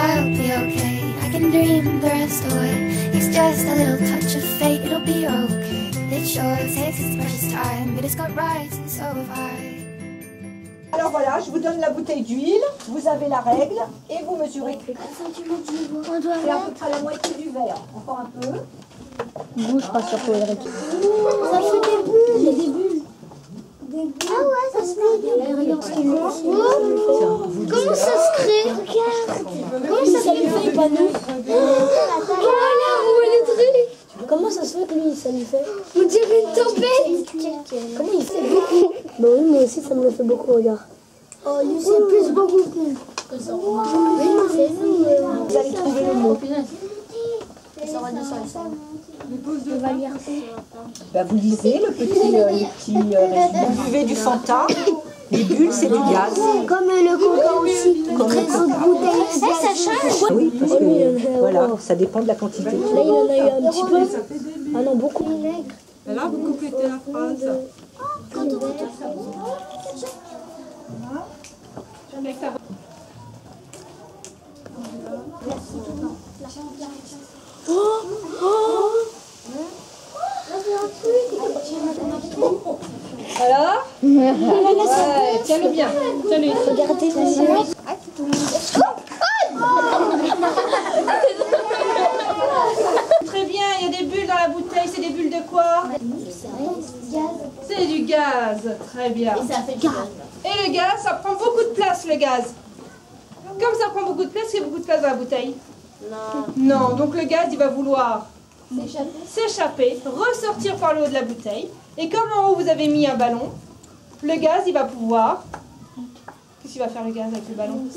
I'll be okay. I can dream the rest away. It's just a little touch of fate, it'll be okay. It sure takes its precious time, but it's got rights and so have I. Alors voilà, je vous donne la bouteille d'huile, vous avez la règle et vous mesurez. C'est à peu près la moitié du verre, encore un peu. Bouge pas surtout, Eric. Ça fait des bulles. Il y a des bulles. Ah ouais, ça se fait. Regarde ce qu'il fait. Comment ça se crée? Regarde. Comment ça se fait, pas nous? Regarde, le truc. Comment ça se fait que lui, ça lui fait? On dirait une tempête. Comment il fait beaucoup? Bah oui, moi aussi, ça me le fait beaucoup, regarde. Oh, lui, c'est plus beaucoup que nous. Oui, c'est nous. Vous allez trouver le mot. Bah, vous lisez le petit résumé. Vous buvez du Fanta. Les bulles, c'est du gaz. Comme le coca aussi. Comme le coca. Ça change. Oui, parce que voilà, ça dépend de la quantité. Là, il en a eu un petit peu. Ah non, beaucoup. Et là, vous complétez la phrase. Alors ouais, tiens-le bien. Tiens-le. Regardez les yeux. Très bien, il y a des bulles dans la bouteille. C'est des bulles de quoi? C'est du gaz. Très bien. Et ça fait gaz. Et le gaz, ça prend beaucoup de place, le gaz. Comme ça prend beaucoup de place, il y a beaucoup de place dans la bouteille? Non. Non, donc le gaz, il va vouloir s'échapper, ressortir par le haut de la bouteille. Et comme en haut, vous avez mis un ballon, le gaz, il va pouvoir... Qu'est-ce qu'il va faire le gaz avec le ballon?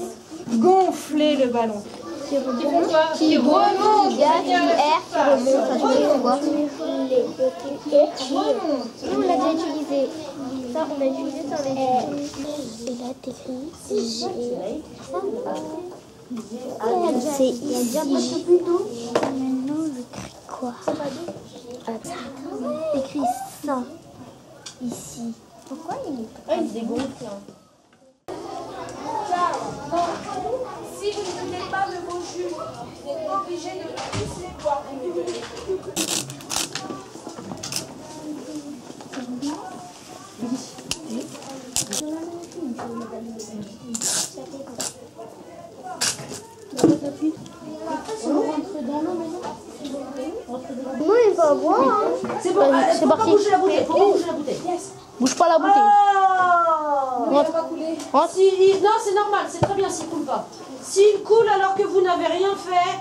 Gonfler le ballon. Qui remonte Gaz, air, qui remonte. Nous, on l'a déjà utilisé. Ça, on l'a utilisé sur les et là, t'écris G. C'est ici. Maintenant, j'écris quoi? Attends. T'écris ça. Ici. Pourquoi il est... Ah, il se dégonfle. Si vous ne buvez pas de vos jus, vous n'êtes pas obligé de tous les boire. Moi, il va boire. C'est bon, c'est parti. Bouge la bouteille, bouge la bouteille. Bouge pas la bouteille. Il va pas couler. Non, c'est normal, c'est très bien s'il coule pas. S'il coule alors que vous n'avez rien fait,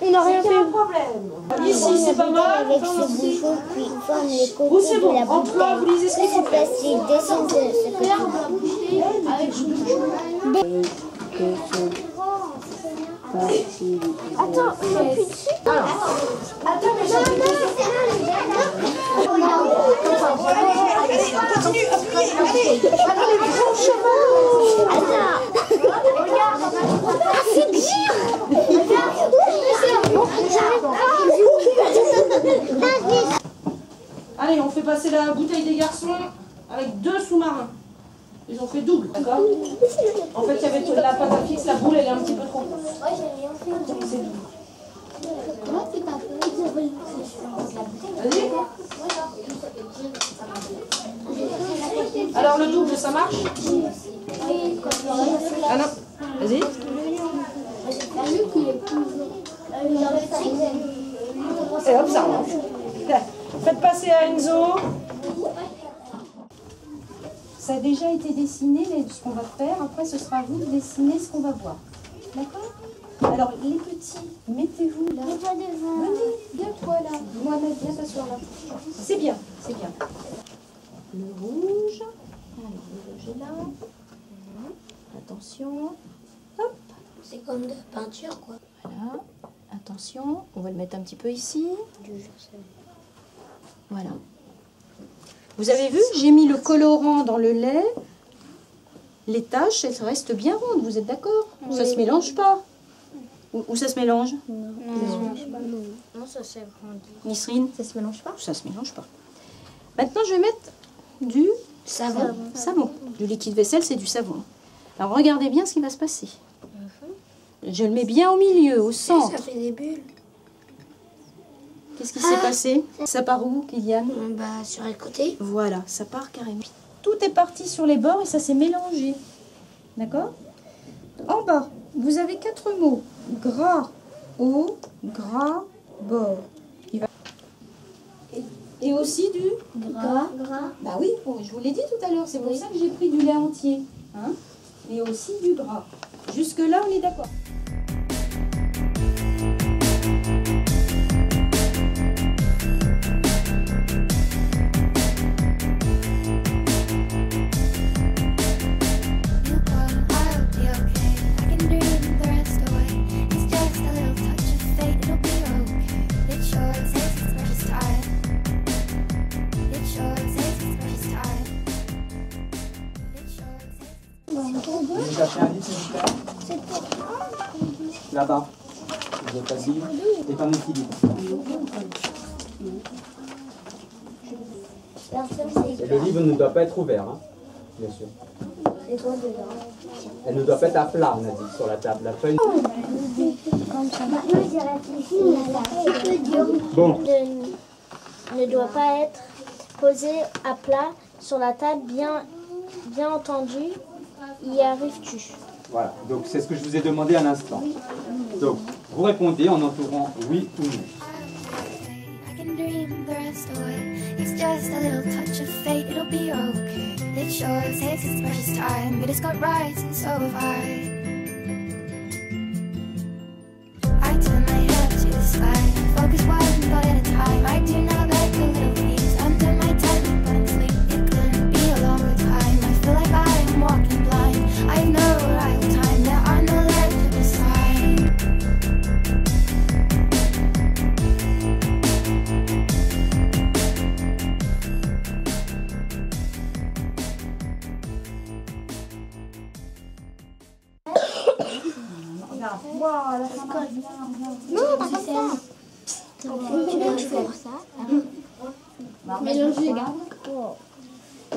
On n'a rien c'est fait. un problème. Ici, c'est pas mal. Avec ce bouchon, puis forme les Vous, côtés c'est de bon. la En trois, vous bouteille. lisez ce qu'il faut C'est faire. plastique, descend ce côté. Attends, on appuie dessus. Attends, mais j'ai continue, appuyez, allez. Allez, grand chemin. Attends. Regarde. Ah, c'est dur. Allez, on fait passer la bouteille des garçons avec 2 sous-marins. Ils ont fait double, d'accord? En fait, il y avait la pâte à fixe, la boule, elle est un petit peu trop grosse. Donc c'est double. Comment tu t'appelles? Vas-y. Alors le double, ça marche? Ah non, vas-y. Et hop, ça rentre. Faites passer à Enzo. Ça a déjà été dessiné, ce qu'on va faire. Après, ce sera à vous de dessiner ce qu'on va voir. D'accord? Alors, les petits, mettez-vous là. Venez, viens-toi là. Mohamed, viens t'asseoir là. C'est bien, c'est bien. Le rouge. Alors, le rouge est là. Attention. Hop. C'est comme de peinture, quoi. Voilà. Attention, on va le mettre un petit peu ici. Voilà. Vous avez vu, j'ai mis le colorant dans le lait. Les taches, elles restent bien rondes, vous êtes d'accord? Ça se mélange pas? Ou ça se mélange? Non, ça c'est grandi. Nisrine, ça se mélange pas? Ça se mélange pas. Maintenant, je vais mettre du savon. Du liquide vaisselle, c'est du savon. Alors, regardez bien ce qui va se passer. Je le mets bien au milieu, au centre. Ça fait des bulles. Qu'est-ce qui s'est passé? Ça part où, Kylian? Bah, sur les côtés. Voilà, ça part carrément. Tout est parti sur les bords et ça s'est mélangé. D'accord? En bas, vous avez 4 mots. Gras, haut, gras, bord. Et aussi du Gras. Bah oui, je vous l'ai dit tout à l'heure, c'est pour ça que j'ai pris du lait entier. Hein? Et aussi du gras. Jusque-là, on est d'accord. Vous avez fait un livre, s'il vous plaît? Là-bas. Vous êtes assis. C'est un équilibre. Et le livre ne doit pas être ouvert, hein, bien sûr. Elle ne doit pas être à plat, on a dit, sur la table. La feuille. Bon. Ne doit pas être posé à plat sur la table, bien entendu. Y arrives-tu? Voilà, donc c'est ce que je vous ai demandé à l'instant. Donc, vous répondez en entourant oui ou non. I can dream the rest away. It's just a little touch of fate, it'll be okay. It sure takes its precious time, but it's got rights and so have I. I turn my head to the sky, focus one thought at a time. I do not let the little things under my tongue, but I'm asleep. It couldn't be a longer time. I feel like I am walking blind. I have no arrival time, there are no left to decide. Non, pas comme ça. Tu fais ça. Mélanger.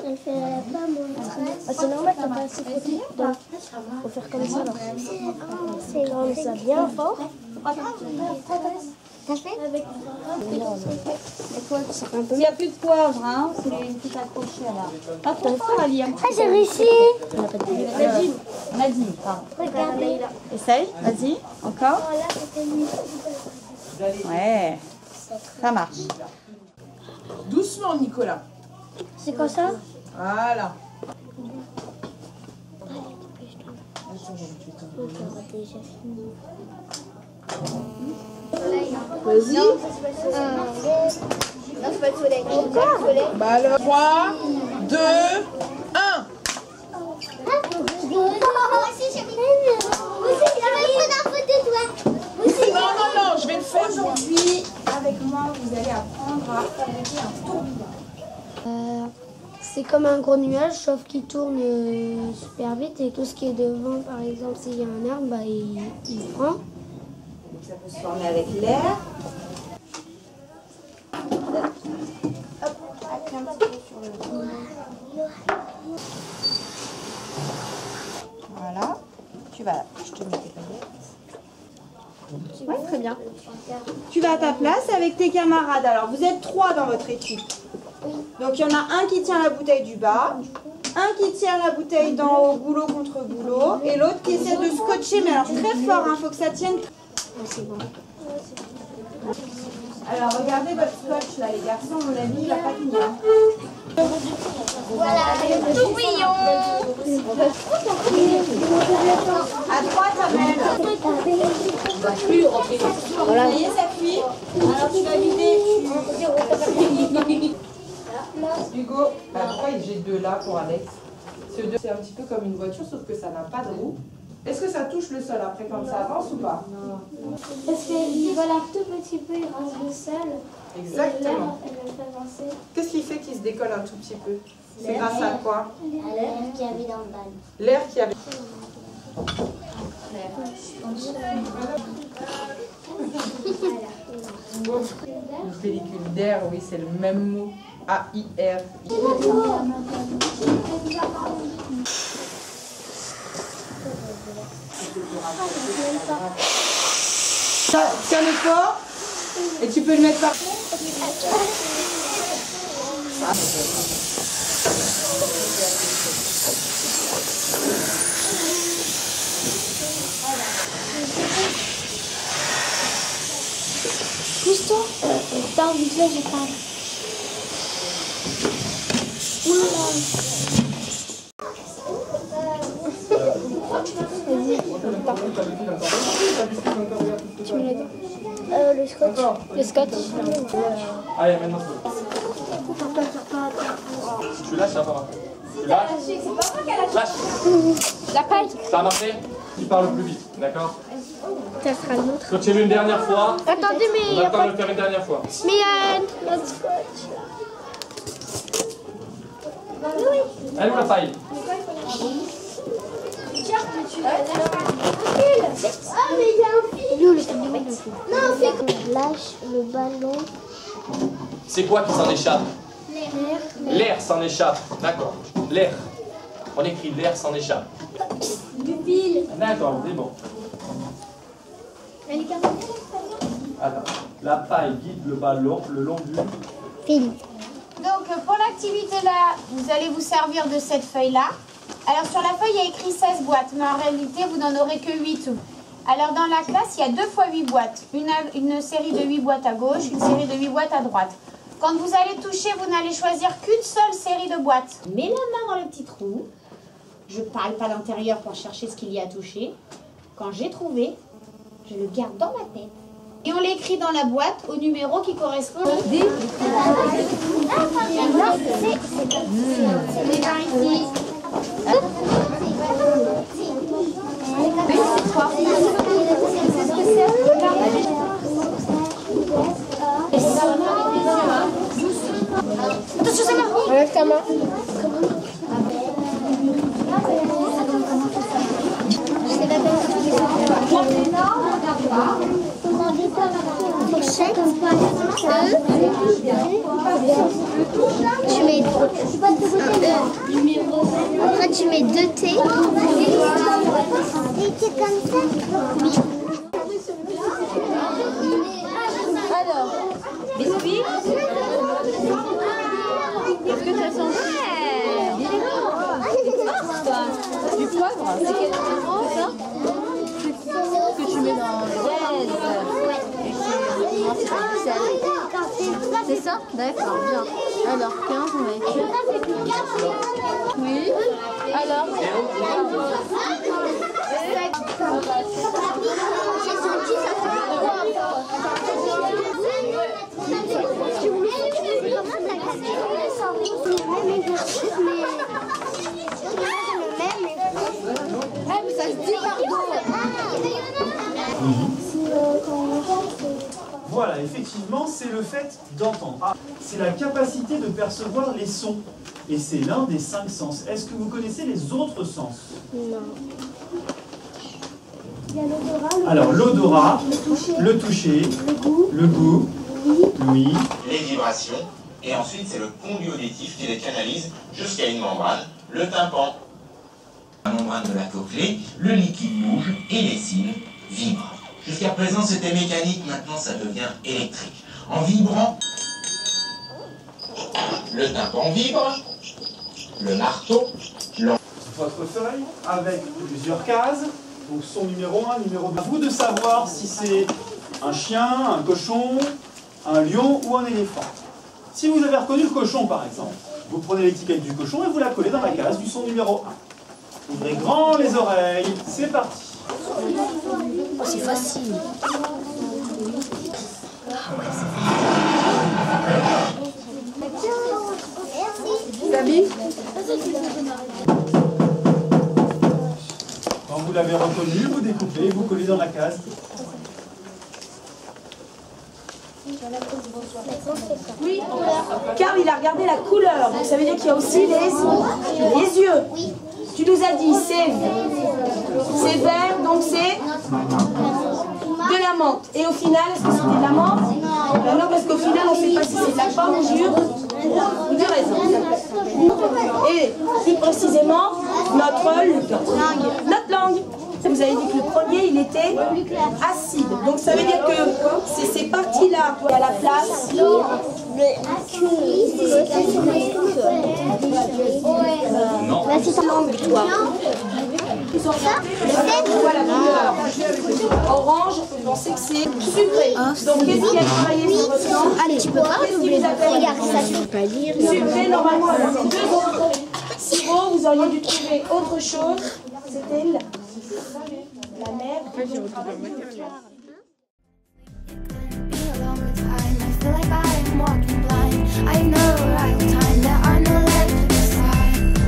Elle fait pas montrer. C'est normal, t'as pas assez frotté. Donc, faut faire comme ça. C'est grand, ça bien fort. T'as fait avec. Il n'y a plus de poivre, hein? C'est tout accroché là. Pas trop fort, Ali. Ah, j'ai réussi. Nadine, pardon. Regarde. Essaye, vas-y, encore. Voilà, c'était mieux. Ouais, ça marche. Doucement, Nicolas. C'est quoi ça? Voilà. Vas-y. Bah alors, 3, 2, 1. Non, je vais le faire. Aujourd'hui, avec moi, vous allez apprendre à fabriquer un tourbillon. C'est comme un gros nuage, sauf qu'il tourne super vite et tout ce qui est devant, par exemple, s'il y a un arbre, bah, il prend. Donc ça peut se former avec l'air. Voilà. Je te mets tes paillettes. Oui, très bien. Tu vas à ta place avec tes camarades. Alors, vous êtes 3 dans votre équipe. Donc, il y en a un qui tient la bouteille du bas, un qui tient la bouteille d'en haut, goulot contre goulot, et l'autre qui essaie de scotcher, mais alors très fort, il faut que ça tienne. Alors, regardez votre scotch, là, les garçons, mon ami, il va pas tenir. Voilà, le tourbillon. À droite, Amel. Voilà. Ça y est, ça fuit. Alors, tu vas vider. Hugo, pourquoi j'ai 2 là pour Alex? C'est un petit peu comme une voiture, sauf que ça n'a pas de roue. Est-ce que ça touche le sol après quand ça avance ou pas? Non. Parce qu'il vole un tout petit peu, il rase le sol. Exactement. Et l'air, elle le fait avancer. Qu'est-ce qui fait qu'il se décolle un tout petit peu? C'est grâce à quoi? À l'air qu'il y avait dans le balle. L'air qui avait... Une pellicule d'air, oui, c'est le même mot. A-I-R. Tiens-le fort. Et tu peux le mettre par... Pousse-toi. Dans vite fait, je parle. Oulala. Tu me l'as dit. Le scotch. Le scotch. Allez, maintenant tu lâches, ça va. Tu lâches. Lâche. La paille. Ça a marché? Tu parles plus vite, d'accord? Ça sera l'autre. Continue une dernière fois. Attendez, mais On a le temps de le faire une dernière fois. Mais il y a notre scotch. Elle est où la paille? Ah, mais il y a un fil. Non, c'est lâche le ballon. C'est quoi qui s'en échappe? L'air s'en échappe, d'accord. L'air. On écrit l'air s'en échappe. Du fil. D'accord, c'est bon. Attends. La paille guide le ballon le long du Fil. Donc pour l'activité là, vous allez vous servir de cette feuille-là. Alors sur la feuille, il y a écrit 16 boîtes, mais en réalité, vous n'en aurez que 8. Alors dans la classe, il y a 2 fois 8 boîtes. Une série de 8 boîtes à gauche, une série de 8 boîtes à droite. Quand vous allez toucher, vous n'allez choisir qu'une seule série de boîtes. Mets la main dans le petit trou. Je parle pas l'intérieur pour chercher ce qu'il y a à toucher. Quand j'ai trouvé, je le garde dans ma tête. Et on l'écrit dans la boîte au numéro qui correspond. C'est par ici. Attention, ça marche. Enlève ta main. Tu mets après tu mets 2 T. Et c'est comme ça. Oui. Alors, biscuit. Qu'est-ce que ça sent? Du poivre. C'est quel numéro ça? Ce que tu mets dans le gaz. C'est ça? D'accord, bien. Alors, 15, on va écrire. Oui. Alors, ça se dit Voilà, effectivement, c'est le fait d'entendre. Ah, c'est la capacité de percevoir les sons. Et c'est l'un des 5 sens. Est-ce que vous connaissez les autres sens? Non. Alors, l'odorat, le toucher, le goût, l'ouïe, les vibrations, et ensuite c'est le conduit auditif qui les canalise jusqu'à une membrane, le tympan. La membrane de la cochlée, le liquide bouge et les cils vibrent. Jusqu'à présent c'était mécanique, maintenant ça devient électrique. En vibrant, le tympan vibre, le marteau, votre feuille avec plusieurs cases. Donc son numéro 1, numéro 2. À vous de savoir si c'est un chien, un cochon, un lion ou un éléphant. Si vous avez reconnu le cochon par exemple, vous prenez l'étiquette du cochon et vous la collez dans la case du son numéro 1. Ouvrez grand les oreilles, c'est parti. Oh, c'est facile. Sabi? Quand vous l'avez reconnu, vous découpez, vous collez dans la case. Oui, car il a regardé la couleur. Donc ça veut dire qu'il y a aussi les yeux. Tu nous as dit c'est vert, donc c'est de la menthe. Et au final, est-ce que c'était de la menthe? Ben non, parce qu'au final, on ne sait pas si c'est de la pomme ou du raisin. Et plus précisément, notre langue. Vous avez dit que le premier, il était acide. Donc ça veut dire que c'est ces parties-là à la place. Non. C'est langue, toi. Voilà, orange, vous pensez que c'est sucré. Donc qu'est-ce qui a travaillé sur votre langue? Allez, tu peux pas. Qu'est-ce qui vous appelle Regarde, ça tu peux pas lire. sucré? Normalement, avec ces deux autres sirops, vous auriez dû trouver autre chose. C'était la mer. Be a longer time. I feel like I am walking blind. I have no arrival time. There are no legs to decide.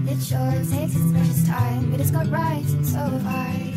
It sure takes its precious time, but it's got rights and so have I.